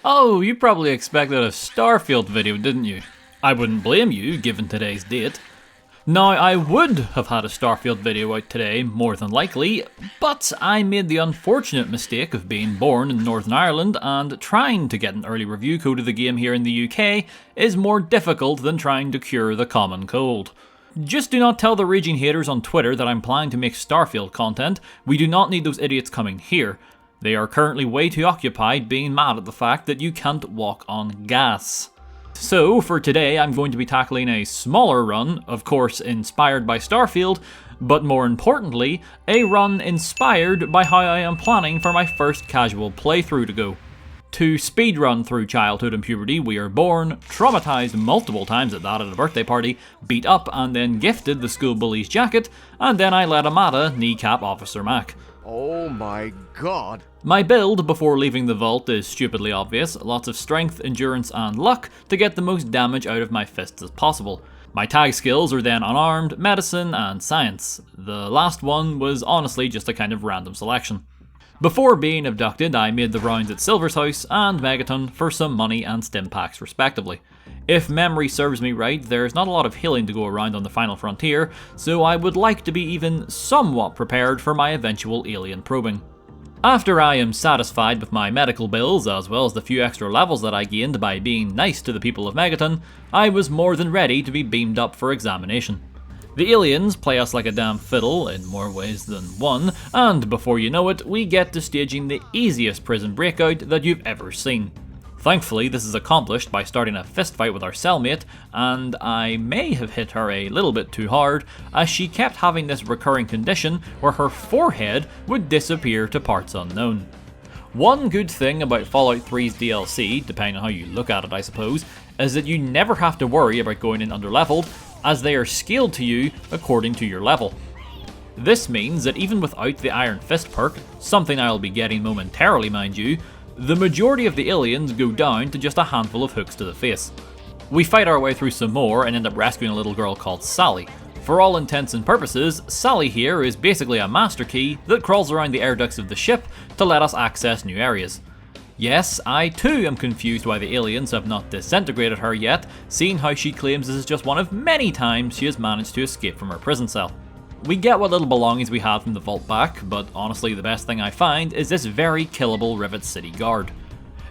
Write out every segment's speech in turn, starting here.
Oh, you probably expected a Starfield video, didn't you? I wouldn't blame you, given today's date. Now, I would have had a Starfield video out today, more than likely, but I made the unfortunate mistake of being born in Northern Ireland, and trying to get an early review code of the game here in the UK is more difficult than trying to cure the common cold. Just do not tell the raging haters on Twitter that I'm planning to make Starfield content. We do not need those idiots coming here. They are currently way too occupied being mad at the fact that you can't walk on gas. So, for today I'm going to be tackling a smaller run, of course inspired by Starfield, but more importantly, a run inspired by how I am planning for my first casual playthrough to go. To speedrun through childhood and puberty, we are born, traumatized multiple times at that at a birthday party, beat up and then gifted the school bully's jacket, and then I let Amada kneecap Officer Mac. Oh my god. My build before leaving the vault is stupidly obvious, lots of strength, endurance and luck to get the most damage out of my fists as possible. My tag skills are then unarmed, medicine and science. The last one was honestly just a kind of random selection. Before being abducted, I made the rounds at Silver's house and Megaton for some money and stim packs respectively. If memory serves me right, there's not a lot of healing to go around on the final frontier, so I would like to be even somewhat prepared for my eventual alien probing. After I am satisfied with my medical bills, as well as the few extra levels that I gained by being nice to the people of Megaton, I was more than ready to be beamed up for examination. The aliens play us like a damn fiddle, in more ways than one, and before you know it, we get to staging the easiest prison breakout that you've ever seen. Thankfully, this is accomplished by starting a fistfight with our cellmate, and I may have hit her a little bit too hard, as she kept having this recurring condition where her forehead would disappear to parts unknown. One good thing about Fallout 3's DLC, depending on how you look at it I suppose, is that you never have to worry about going in underleveled, as they are scaled to you according to your level. This means that even without the Iron Fist perk, something I'll be getting momentarily mind you, the majority of the aliens go down to just a handful of hooks to the face. We fight our way through some more and end up rescuing a little girl called Sally. For all intents and purposes, Sally here is basically a master key that crawls around the air ducts of the ship to let us access new areas. Yes, I too am confused why the aliens have not disintegrated her yet, seeing how she claims this is just one of many times she has managed to escape from her prison cell. We get what little belongings we have from the vault back, but honestly the best thing I find is this very killable Rivet City guard.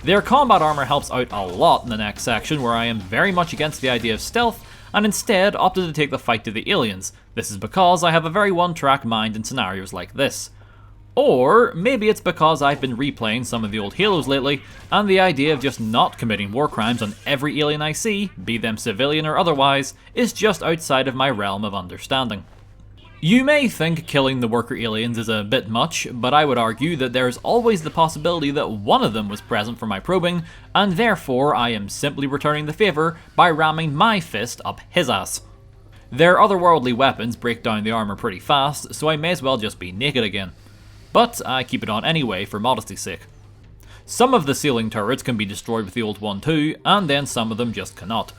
Their combat armor helps out a lot in the next section, where I am very much against the idea of stealth, and instead opted to take the fight to the aliens. This is because I have a very one-track mind in scenarios like this. Or maybe it's because I've been replaying some of the old Halos lately, and the idea of just not committing war crimes on every alien I see, be them civilian or otherwise, is just outside of my realm of understanding. You may think killing the worker aliens is a bit much, but I would argue that there is always the possibility that one of them was present for my probing, and therefore I am simply returning the favour by ramming my fist up his ass. Their otherworldly weapons break down the armour pretty fast, so I may as well just be naked again. But I keep it on anyway for modesty's sake. Some of the ceiling turrets can be destroyed with the old one too, and then some of them just cannot.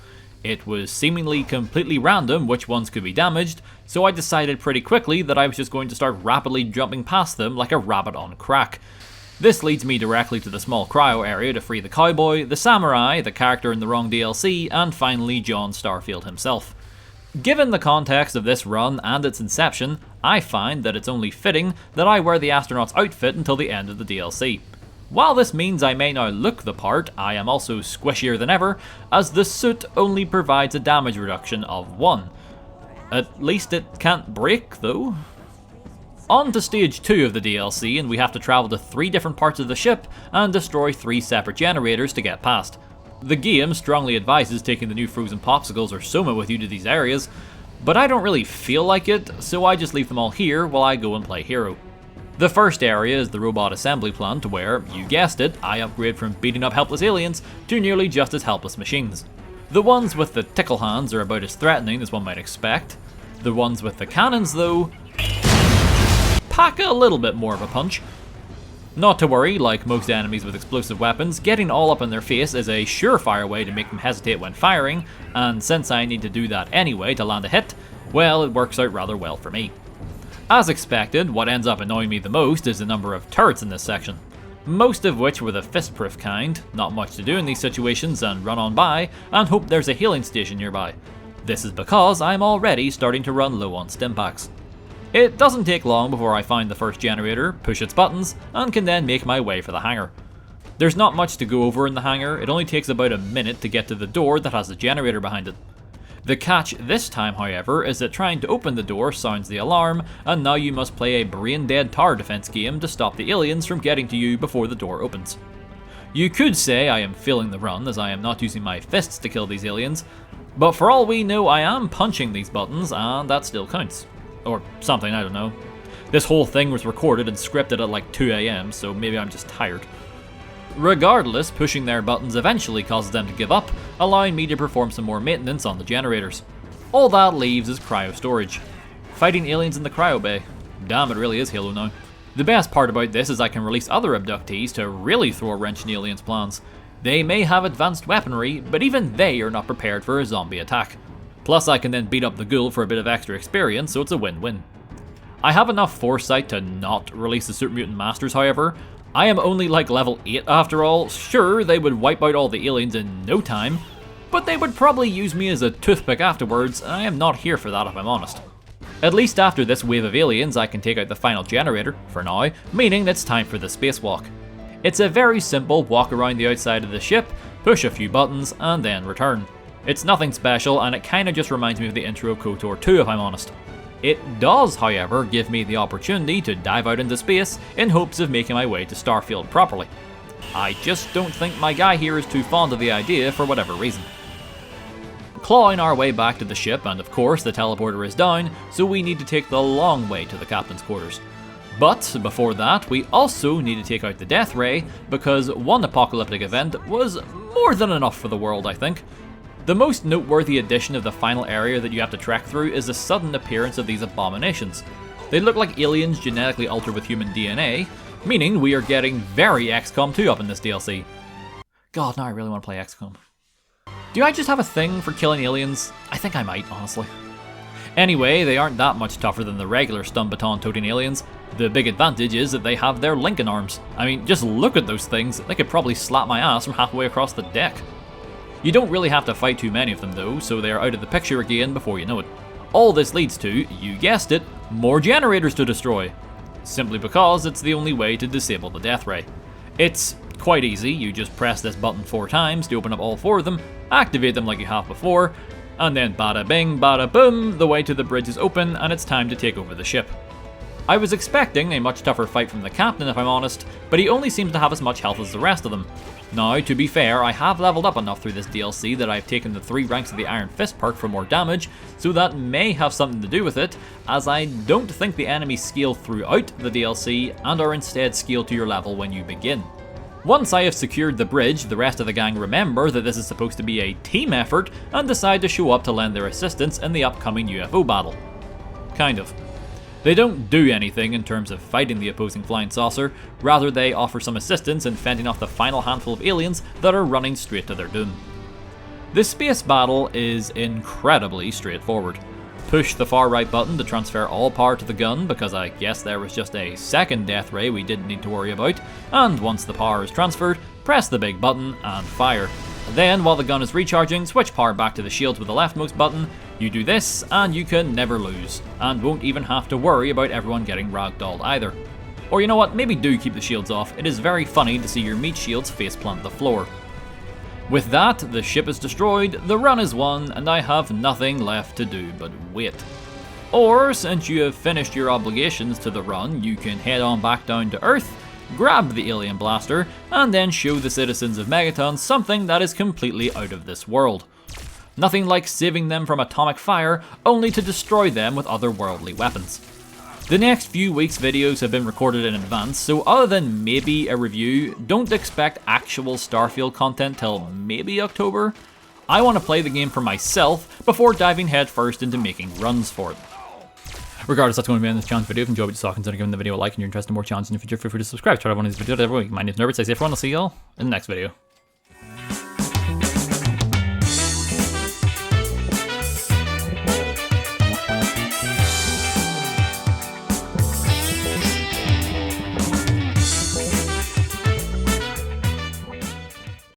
It was seemingly completely random which ones could be damaged, so I decided pretty quickly that I was just going to start rapidly jumping past them like a rabbit on crack. This leads me directly to the small cryo area to free the cowboy, the samurai, the character in the wrong DLC, and finally John Starfield himself. Given the context of this run and its inception, I find that it's only fitting that I wear the astronaut's outfit until the end of the DLC. While this means I may now look the part, I am also squishier than ever, as the suit only provides a damage reduction of 1. At least it can't break though. On to stage 2 of the DLC, and we have to travel to 3 different parts of the ship and destroy 3 separate generators to get past. The game strongly advises taking the new frozen popsicles or Soma with you to these areas, but I don't really feel like it, so I just leave them all here while I go and play hero. The first area is the robot assembly plant where, you guessed it, I upgrade from beating up helpless aliens to nearly just as helpless machines. The ones with the tickle hands are about as threatening as one might expect. The ones with the cannons though, pack a little bit more of a punch. Not to worry, like most enemies with explosive weapons, getting all up in their face is a surefire way to make them hesitate when firing, and since I need to do that anyway to land a hit, well, it works out rather well for me. As expected, what ends up annoying me the most is the number of turrets in this section. most of which were the fist-proof kind, not much to do in these situations and run on by and hope there's a healing station nearby. This is because I'm already starting to run low on stim packs. It doesn't take long before I find the first generator, push its buttons, and can then make my way for the hangar. There's not much to go over in the hangar, it only takes about a minute to get to the door that has the generator behind it. The catch this time, however, is that trying to open the door sounds the alarm, and now you must play a brain-dead tower defense game to stop the aliens from getting to you before the door opens. You could say I am failing the run as I am not using my fists to kill these aliens, but for all we know I am punching these buttons and that still counts. Or something, I don't know. This whole thing was recorded and scripted at like 2 AM, so maybe I'm just tired. Regardless, pushing their buttons eventually causes them to give up, allowing me to perform some more maintenance on the generators. All that leaves is Cryo Storage. Fighting aliens in the cryo bay. Damn, it really is Halo now. The best part about this is I can release other abductees to really throw a wrench in aliens' plans. They may have advanced weaponry, but even they are not prepared for a zombie attack. Plus I can then beat up the ghoul for a bit of extra experience, so it's a win-win. I have enough foresight to not release the Super Mutant Masters, however. I am only like level 8 after all. Sure, they would wipe out all the aliens in no time, but they would probably use me as a toothpick afterwards, and I am not here for that if I'm honest. At least after this wave of aliens I can take out the final generator, for now, meaning it's time for the Spacewalk. It's a very simple walk around the outside of the ship, push a few buttons, and then return. It's nothing special, and it kinda just reminds me of the intro of KOTOR 2 if I'm honest. It does, however, give me the opportunity to dive out into space in hopes of making my way to Starfield properly. I just don't think my guy here is too fond of the idea for whatever reason. Clawing our way back to the ship, and of course the teleporter is down, so we need to take the long way to the captain's quarters. But before that, we also need to take out the death ray, because one apocalyptic event was more than enough for the world, I think. The most noteworthy addition of the final area that you have to trek through is the sudden appearance of these abominations. They look like aliens genetically altered with human DNA, meaning we are getting very XCOM 2 up in this DLC. God, now I really want to play XCOM. Do I just have a thing for killing aliens? I think I might, honestly. Anyway, they aren't that much tougher than the regular stun baton toting aliens. The big advantage is that they have their Lincoln arms. I mean, just look at those things, they could probably slap my ass from halfway across the deck. You don't really have to fight too many of them though, so they are out of the picture again before you know it. All this leads to, you guessed it, more generators to destroy. Simply because it's the only way to disable the death ray. It's quite easy, you just press this button 4 times to open up all 4 of them, activate them like you have before, and then bada bing, bada boom, the way to the bridge is open and it's time to take over the ship. I was expecting a much tougher fight from the captain if I'm honest, but he only seems to have as much health as the rest of them. Now, to be fair, I have leveled up enough through this DLC that I've taken the 3 ranks of the Iron Fist perk for more damage, so that may have something to do with it, as I don't think the enemies scale throughout the DLC and are instead scaled to your level when you begin. Once I have secured the bridge, the rest of the gang remember that this is supposed to be a team effort and decide to show up to lend their assistance in the upcoming UFO battle. Kind of. They don't do anything in terms of fighting the opposing flying saucer, rather they offer some assistance in fending off the final handful of aliens that are running straight to their doom. The space battle is incredibly straightforward. Push the far right button to transfer all power to the gun, because I guess there was just a second death ray we didn't need to worry about, and once the power is transferred, press the big button and fire. Then, while the gun is recharging, switch power back to the shields with the leftmost button. You do this, and you can never lose, and won't even have to worry about everyone getting ragdolled either. Or you know what, maybe do keep the shields off, it is very funny to see your meat shields faceplant the floor. With that, the ship is destroyed, the run is won, and I have nothing left to do but wait. Or, since you have finished your obligations to the run, you can head on back down to Earth, grab the alien blaster, and then show the citizens of Megaton something that is completely out of this world. Nothing like saving them from atomic fire, only to destroy them with otherworldly weapons. The next few weeks' videos have been recorded in advance, so other than maybe a review, don't expect actual Starfield content till maybe October. I want to play the game for myself before diving headfirst into making runs for it. Regardless, that's going to be in this challenge video. If you enjoyed what you saw, consider giving the video a like, and you're interested in more challenges in the future, feel free to subscribe. Try to have one of these videos every week. My name is Nerbit, say everyone, I'll see y'all in the next video.